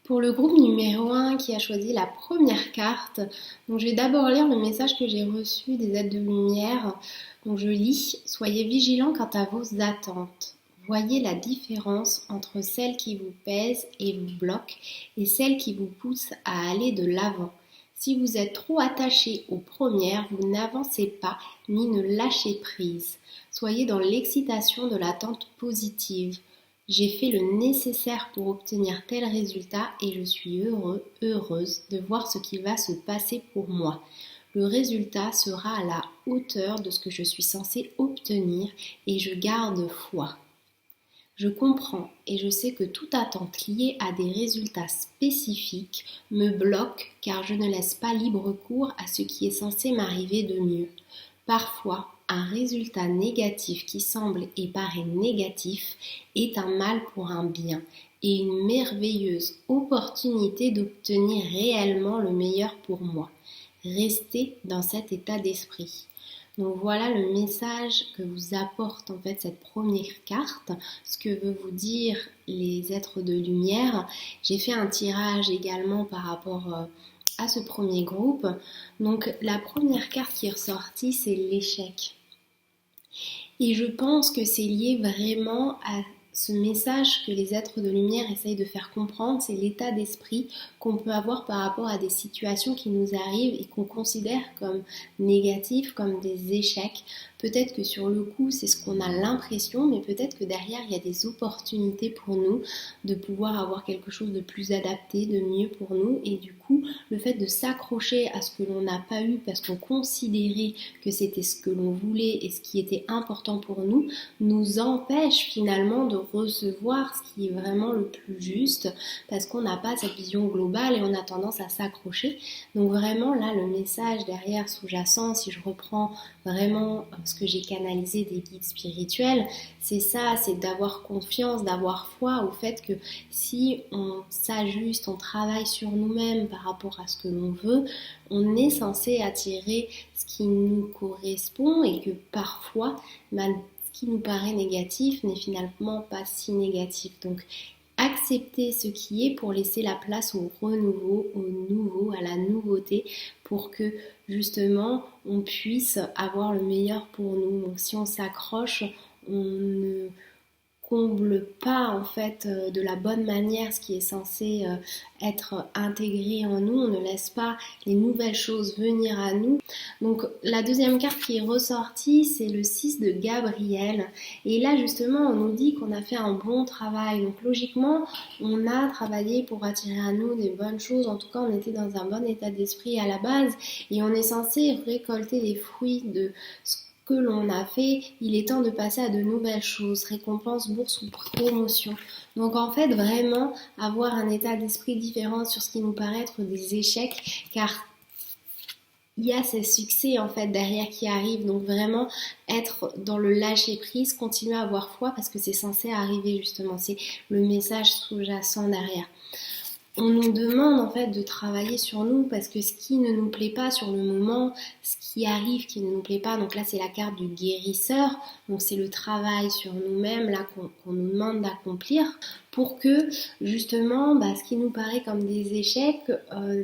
Pour le groupe numéro 1 qui a choisi la première carte, donc je vais d'abord lire le message que j'ai reçu des êtres de lumière. Donc je lis: soyez vigilants quant à vos attentes. Voyez la différence entre celles qui vous pèsent et vous bloquent et celles qui vous poussent à aller de l'avant. Si vous êtes trop attaché aux premières, vous n'avancez pas ni ne lâchez prise. Soyez dans l'excitation de l'attente positive. J'ai fait le nécessaire pour obtenir tel résultat et je suis heureuse de voir ce qui va se passer pour moi. Le résultat sera à la hauteur de ce que je suis censée obtenir et je garde foi. Je comprends et je sais que toute attente liée à des résultats spécifiques me bloque car je ne laisse pas libre cours à ce qui est censé m'arriver de mieux. Parfois, un résultat négatif qui semble et paraît négatif est un mal pour un bien et une merveilleuse opportunité d'obtenir réellement le meilleur pour moi. Restez dans cet état d'esprit. Donc voilà le message que vous apporte en fait cette première carte, ce que veut vous dire les êtres de lumière. J'ai fait un tirage également par rapport à ce premier groupe. Donc la première carte qui est ressortie, c'est l'échec. Et je pense que c'est lié vraiment à ce message que les êtres de lumière essayent de faire comprendre, c'est l'état d'esprit qu'on peut avoir par rapport à des situations qui nous arrivent et qu'on considère comme négatives, comme des échecs. Peut-être que sur le coup, c'est ce qu'on a l'impression, mais peut-être que derrière, il y a des opportunités pour nous de pouvoir avoir quelque chose de plus adapté, de mieux pour nous. Et du coup, le fait de s'accrocher à ce que l'on n'a pas eu parce qu'on considérait que c'était ce que l'on voulait et ce qui était important pour nous, nous empêche finalement de recevoir ce qui est vraiment le plus juste parce qu'on n'a pas cette vision globale et on a tendance à s'accrocher. Donc vraiment là, le message derrière sous-jacent, si je reprends vraiment ce que j'ai canalisé des guides spirituels, c'est ça, c'est d'avoir confiance, d'avoir foi au fait que si on s'ajuste, on travaille sur nous-mêmes par rapport à ce que l'on veut, on est censé attirer ce qui nous correspond et que parfois, ce qui nous paraît négatif n'est finalement pas si négatif. Donc accepter ce qui est pour laisser la place au renouveau, au nouveau, à la nouveauté, pour que justement on puisse avoir le meilleur pour nous. Donc si on s'accroche, on ne comble pas en fait de la bonne manière ce qui est censé être intégré en nous, on ne laisse pas les nouvelles choses venir à nous. Donc la deuxième carte qui est ressortie, c'est le 6 de Gabriel, et là justement on nous dit qu'on a fait un bon travail, donc logiquement on a travaillé pour attirer à nous des bonnes choses, en tout cas on était dans un bon état d'esprit à la base et on est censé récolter les fruits de ce que l'on a fait. Il est temps de passer à de nouvelles choses, récompense, bourse ou promotion. Donc en fait vraiment avoir un état d'esprit différent sur ce qui nous paraît être des échecs, car il y a ces succès en fait derrière qui arrivent, donc vraiment être dans le lâcher prise, continuer à avoir foi parce que c'est censé arriver justement, c'est le message sous-jacent derrière. On nous demande en fait de travailler sur nous parce que ce qui ne nous plaît pas sur le moment, ce qui arrive qui ne nous plaît pas, donc là c'est la carte du guérisseur, donc c'est le travail sur nous-mêmes là qu'on nous demande d'accomplir pour que justement ce qui nous paraît comme des échecs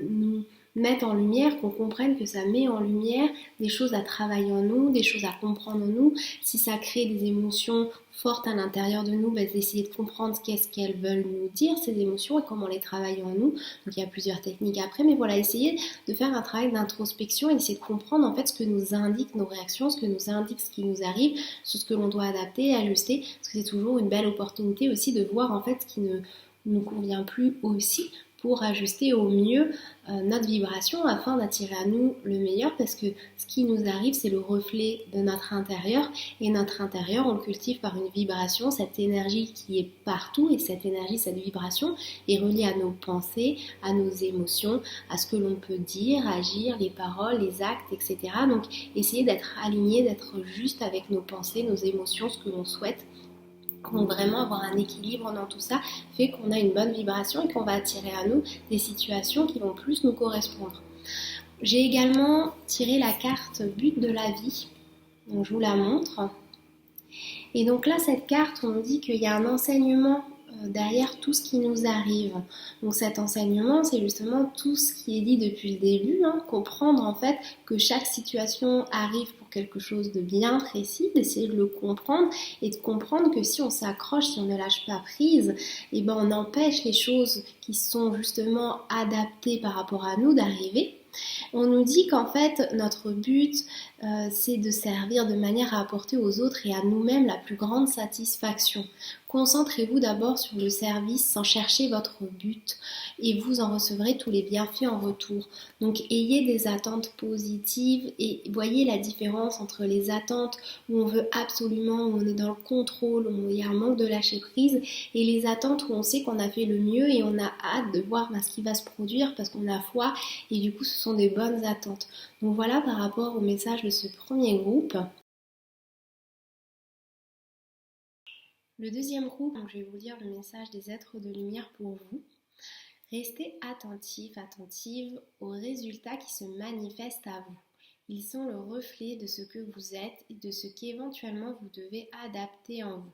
nous mettre en lumière, qu'on comprenne que ça met en lumière des choses à travailler en nous, des choses à comprendre en nous. Si ça crée des émotions fortes à l'intérieur de nous, d'essayer de comprendre qu'est-ce qu'elles veulent nous dire, ces émotions, et comment les travailler en nous. Donc il y a plusieurs techniques après, mais voilà, essayer de faire un travail d'introspection et d'essayer de comprendre en fait ce que nous indiquent nos réactions, ce que nous indique ce qui nous arrive, sur ce que l'on doit adapter, ajuster, parce que c'est toujours une belle opportunité aussi de voir en fait ce qui ne nous convient plus aussi, pour ajuster au mieux notre vibration afin d'attirer à nous le meilleur, parce que ce qui nous arrive c'est le reflet de notre intérieur, et notre intérieur on le cultive par une vibration, cette énergie qui est partout, et cette énergie, cette vibration est reliée à nos pensées, à nos émotions, à ce que l'on peut dire, agir, les paroles, les actes, etc. Donc essayer d'être aligné, d'être juste avec nos pensées, nos émotions, ce que l'on souhaite. Donc vraiment avoir un équilibre dans tout ça fait qu'on a une bonne vibration et qu'on va attirer à nous des situations qui vont plus nous correspondre. J'ai également tiré la carte but de la vie, donc je vous la montre. Et donc là cette carte on nous dit qu'il y a un enseignement derrière tout ce qui nous arrive. Donc cet enseignement, c'est justement tout ce qui est dit depuis le début, hein, comprendre en fait que chaque situation arrive pour quelque chose de bien précis, d'essayer de le comprendre et de comprendre que si on s'accroche, si on ne lâche pas prise, et ben on empêche les choses qui sont justement adaptées par rapport à nous d'arriver. On nous dit qu'en fait, notre but, c'est de servir de manière à apporter aux autres et à nous-mêmes la plus grande satisfaction. Concentrez-vous d'abord sur le service sans chercher votre but et vous en recevrez tous les bienfaits en retour. Donc ayez des attentes positives et voyez la différence entre les attentes où on veut absolument, où on est dans le contrôle, où il y a un manque de lâcher prise, et les attentes où on sait qu'on a fait le mieux et on a hâte de voir ce qui va se produire parce qu'on a foi et du coup ce sont des bonnes attentes. Donc voilà par rapport au message de ce premier groupe. Le deuxième groupe, donc je vais vous lire le message des êtres de lumière pour vous. Restez attentifs, attentives aux résultats qui se manifestent à vous. Ils sont le reflet de ce que vous êtes et de ce qu'éventuellement vous devez adapter en vous.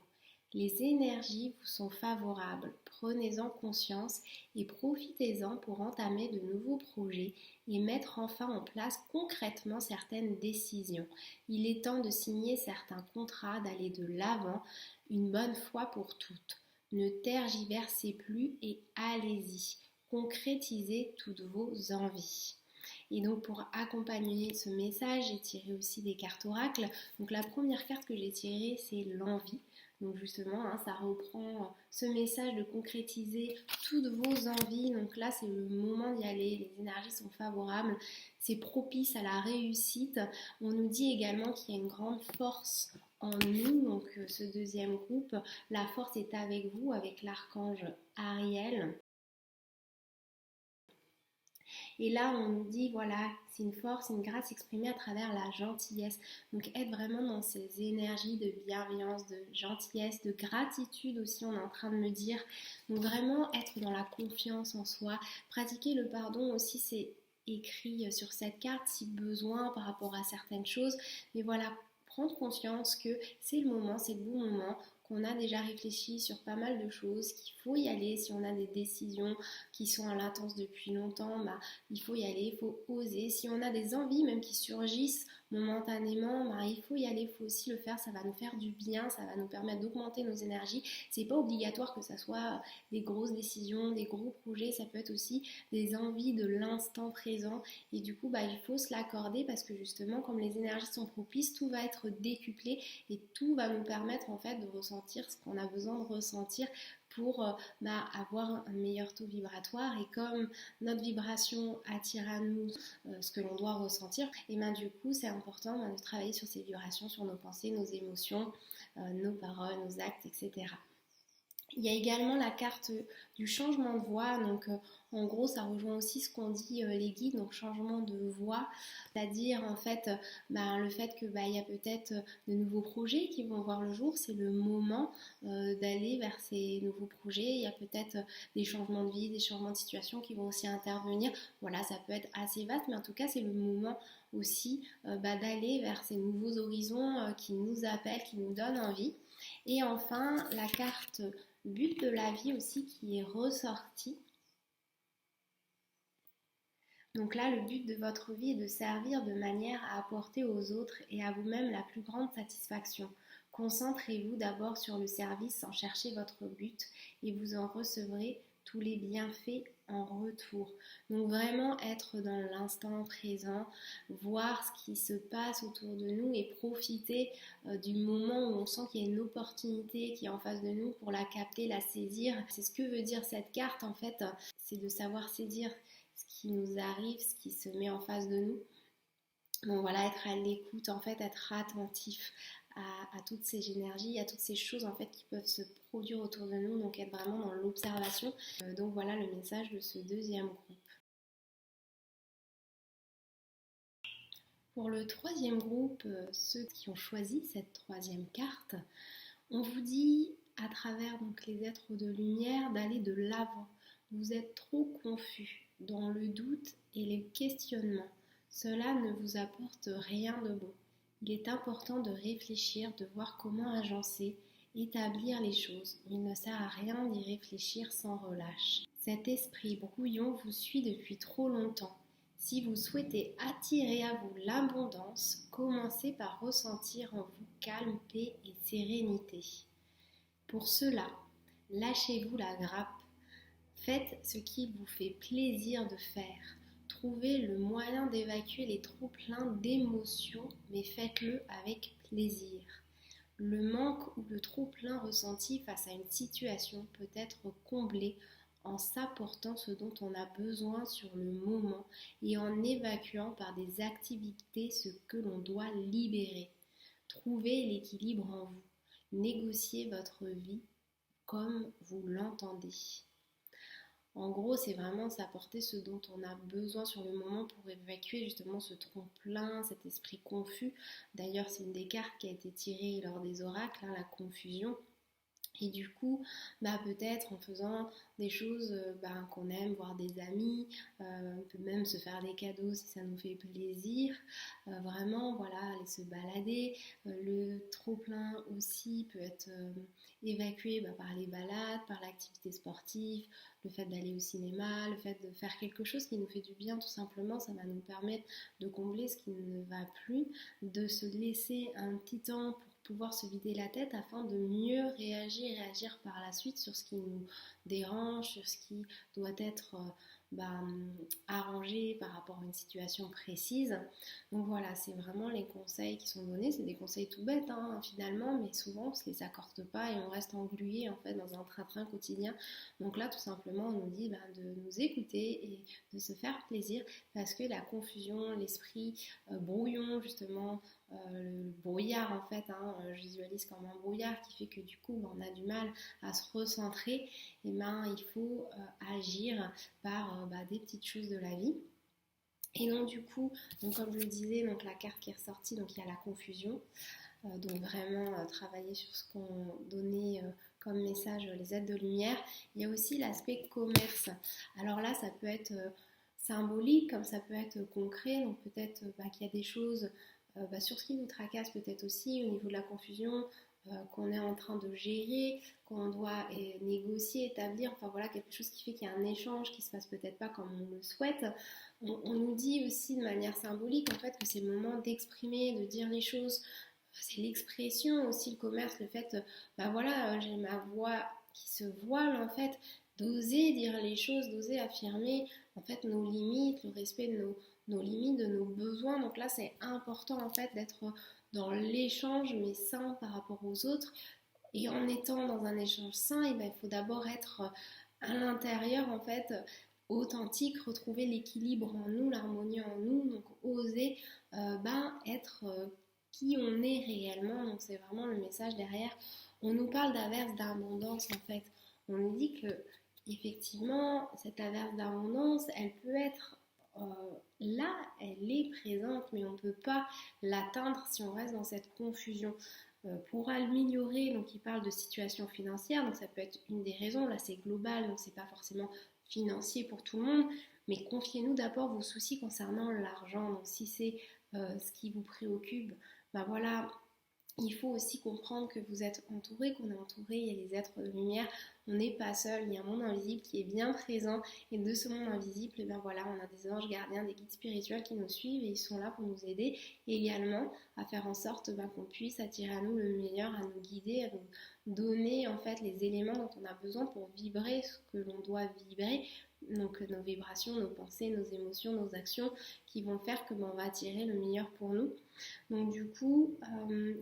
Les énergies vous sont favorables, prenez-en conscience et profitez-en pour entamer de nouveaux projets et mettre enfin en place concrètement certaines décisions. Il est temps de signer certains contrats, d'aller de l'avant, une bonne fois pour toutes. Ne tergiversez plus et allez-y. Concrétisez toutes vos envies. Et donc pour accompagner ce message, j'ai tiré aussi des cartes oracles. Donc la première carte que j'ai tirée, c'est l'envie. Donc justement, ça reprend ce message de concrétiser toutes vos envies. Donc là, c'est le moment d'y aller. Les énergies sont favorables. C'est propice à la réussite. On nous dit également qu'il y a une grande force en nous. Donc ce deuxième groupe, la force est avec vous, avec l'archange Ariel. Et là, on nous dit, voilà, c'est une force, une grâce exprimée à travers la gentillesse. Donc, être vraiment dans ces énergies de bienveillance, de gentillesse, de gratitude aussi, on est en train de me dire. Donc, vraiment être dans la confiance en soi. Pratiquer le pardon aussi, c'est écrit sur cette carte si besoin par rapport à certaines choses. Mais voilà, prendre conscience que c'est le moment, c'est le bon moment, qu'on a déjà réfléchi sur pas mal de choses, qu'il faut y aller. Si on a des décisions qui sont en latence depuis longtemps, il faut y aller, il faut oser. Si on a des envies même qui surgissent momentanément, il faut y aller, il faut aussi le faire, ça va nous faire du bien, ça va nous permettre d'augmenter nos énergies. C'est pas obligatoire que ça soit des grosses décisions, des gros projets, ça peut être aussi des envies de l'instant présent et du coup il faut se l'accorder parce que justement comme les énergies sont propices, tout va être décuplé et tout va nous permettre en fait de ressentir ce qu'on a besoin de ressentir pour avoir un meilleur taux vibratoire. Et comme notre vibration attire à nous ce que l'on doit ressentir, et du coup c'est important de travailler sur ces vibrations, sur nos pensées, nos émotions, nos paroles, nos actes, etc. Il y a également la carte du changement de voix, donc en gros ça rejoint aussi ce qu'ont dit les guides, donc changement de voix, c'est-à-dire en fait le fait que il y a peut-être de nouveaux projets qui vont voir le jour, c'est le moment d'aller vers ces nouveaux projets, il y a peut-être des changements de vie, des changements de situation qui vont aussi intervenir, voilà ça peut être assez vaste, mais en tout cas c'est le moment aussi d'aller vers ces nouveaux horizons qui nous appellent, qui nous donnent envie. Et enfin la carte but de la vie aussi qui est ressorti. Donc là, le but de votre vie est de servir de manière à apporter aux autres et à vous-même la plus grande satisfaction. Concentrez-vous d'abord sur le service sans chercher votre but et vous en recevrez tous les bienfaits en retour. Donc vraiment être dans l'instant présent, voir ce qui se passe autour de nous et profiter du moment où on sent qu'il y a une opportunité qui est en face de nous pour la capter, la saisir. C'est ce que veut dire cette carte en fait, c'est de savoir saisir ce qui nous arrive, ce qui se met en face de nous. Donc voilà, être à l'écoute, en fait, être attentif à toutes ces énergies, à toutes ces choses en fait qui peuvent se produire autour de nous, donc être vraiment dans l'observation. Donc voilà le message de ce deuxième groupe. Pour le troisième groupe, ceux qui ont choisi cette troisième carte, on vous dit à travers donc les êtres de lumière d'aller de l'avant. Vous êtes trop confus dans le doute et les questionnements. Cela ne vous apporte rien de bon. Il est important de réfléchir, de voir comment agencer établir les choses. Il ne sert à rien d'y réfléchir sans relâche. Cet esprit brouillon vous suit depuis trop longtemps. Si vous souhaitez attirer à vous l'abondance, commencez par ressentir en vous calme, paix et sérénité. Pour cela, lâchez-vous la grappe. Faites ce qui vous fait plaisir de faire. Trouvez le moyen d'évacuer les trop-pleins d'émotions, mais faites-le avec plaisir. Le manque ou le trop-plein ressenti face à une situation peut être comblé en s'apportant ce dont on a besoin sur le moment et en évacuant par des activités ce que l'on doit libérer. Trouvez l'équilibre en vous. Négociez votre vie comme vous l'entendez. En gros, c'est vraiment s'apporter ce dont on a besoin sur le moment pour évacuer justement ce trompe-plein, cet esprit confus. D'ailleurs, c'est une des cartes qui a été tirée lors des oracles, la confusion. Et du coup, peut-être en faisant des choses qu'on aime, voir des amis, on peut même se faire des cadeaux si ça nous fait plaisir. Vraiment, voilà, aller se balader. Le trop-plein aussi peut être évacué par les balades, par l'activité sportive, le fait d'aller au cinéma, le fait de faire quelque chose qui nous fait du bien tout simplement. Ça va nous permettre de combler ce qui ne va plus, de se laisser un petit temps pour pouvoir se vider la tête afin de mieux réagir par la suite sur ce qui nous dérange, sur ce qui doit être arrangé par rapport à une situation précise. Donc voilà, c'est vraiment les conseils qui sont donnés. C'est des conseils tout bêtes finalement, mais souvent on ne se les accorde pas et on reste englué en fait dans un train-train quotidien. Donc là tout simplement on nous dit de nous écouter et de se faire plaisir parce que la confusion, l'esprit brouillon justement, le brouillard en fait, je visualise comme un brouillard qui fait que du coup on a du mal à se recentrer, et il faut agir par des petites choses de la vie. Et donc du coup, comme je le disais, la carte qui est ressortie, donc il y a la confusion, donc vraiment travailler sur ce qu'on donnait comme message les aides de lumière. Il y a aussi l'aspect commerce. Alors là, ça peut être symbolique comme ça peut être concret, donc peut-être qu'il y a des choses sur ce qui nous tracasse peut-être aussi au niveau de la confusion, qu'on est en train de gérer, qu'on doit négocier, établir, enfin voilà, quelque chose qui fait qu'il y a un échange qui se passe peut-être pas comme on le souhaite. On nous dit aussi de manière symbolique en fait que c'est le moment d'exprimer, de dire les choses. C'est l'expression aussi, le commerce, le fait, j'ai ma voix qui se voile en fait, d'oser dire les choses, d'oser affirmer en fait nos limites, le respect de nos limites, de nos besoins. Donc là, c'est important en fait d'être dans l'échange mais sain par rapport aux autres. Et en étant dans un échange sain, il faut d'abord être à l'intérieur en fait authentique, retrouver l'équilibre en nous, l'harmonie en nous, donc oser être qui on est réellement. Donc c'est vraiment le message derrière. On nous parle d'averse d'abondance en fait. On nous dit que effectivement cette averse d'abondance, elle peut être là, elle est présente, mais on ne peut pas l'atteindre si on reste dans cette confusion. Pour améliorer, donc il parle de situation financière, donc ça peut être une des raisons, là c'est global, donc c'est pas forcément financier pour tout le monde, mais confiez-nous d'abord vos soucis concernant l'argent. Donc si c'est ce qui vous préoccupe, il faut aussi comprendre que vous êtes entouré, qu'on est entouré, il y a les êtres de lumière, on n'est pas seul, il y a un monde invisible qui est bien présent, et de ce monde invisible, on a des anges gardiens, des guides spirituels qui nous suivent et ils sont là pour nous aider, et également à faire en sorte qu'on puisse attirer à nous le meilleur, à nous guider, à nous donner en fait les éléments dont on a besoin pour vibrer ce que l'on doit vibrer. Donc nos vibrations, nos pensées, nos émotions, nos actions qui vont faire que on va attirer le meilleur pour nous. Donc du coup,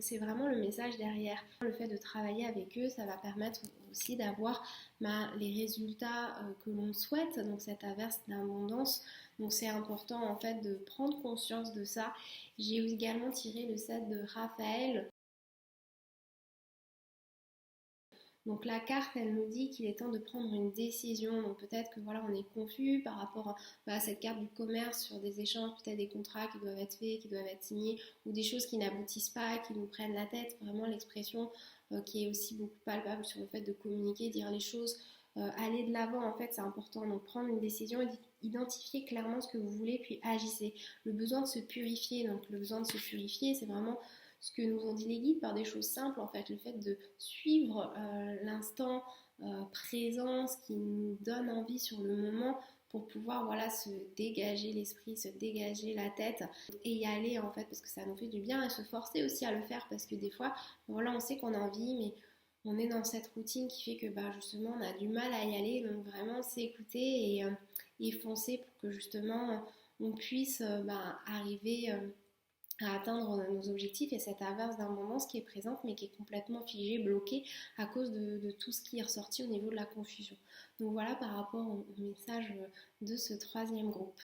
c'est vraiment le message derrière. Le fait de travailler avec eux, ça va permettre aussi d'avoir les résultats que l'on souhaite, donc cette averse d'abondance. Donc c'est important en fait de prendre conscience de ça. J'ai également tiré le set de Raphaël. Donc la carte, elle nous dit qu'il est temps de prendre une décision. Donc peut-être que on est confus par rapport à cette carte du commerce sur des échanges, peut-être des contrats qui doivent être faits, qui doivent être signés, ou des choses qui n'aboutissent pas, qui nous prennent la tête. Vraiment l'expression qui est aussi beaucoup palpable sur le fait de communiquer, dire les choses, aller de l'avant en fait, c'est important. Donc prendre une décision et identifier clairement ce que vous voulez, puis agissez. Le besoin de se purifier, donc le besoin de se purifier, c'est vraiment ce que nous ont dit les guides par des choses simples, en fait, le fait de suivre l'instant présent, ce qui nous donne envie sur le moment pour pouvoir voilà se dégager l'esprit, se dégager la tête et y aller en fait parce que ça nous fait du bien et se forcer aussi à le faire parce que des fois voilà on sait qu'on a envie mais on est dans cette routine qui fait que bah, justement on a du mal à y aller donc vraiment s'écouter et foncer pour que justement on puisse bah, arriver à atteindre nos objectifs et cette averse d'un moment, ce qui est présente mais qui est complètement figé, bloqué à cause de tout ce qui est ressorti au niveau de la confusion. Donc voilà par rapport au message de ce troisième groupe.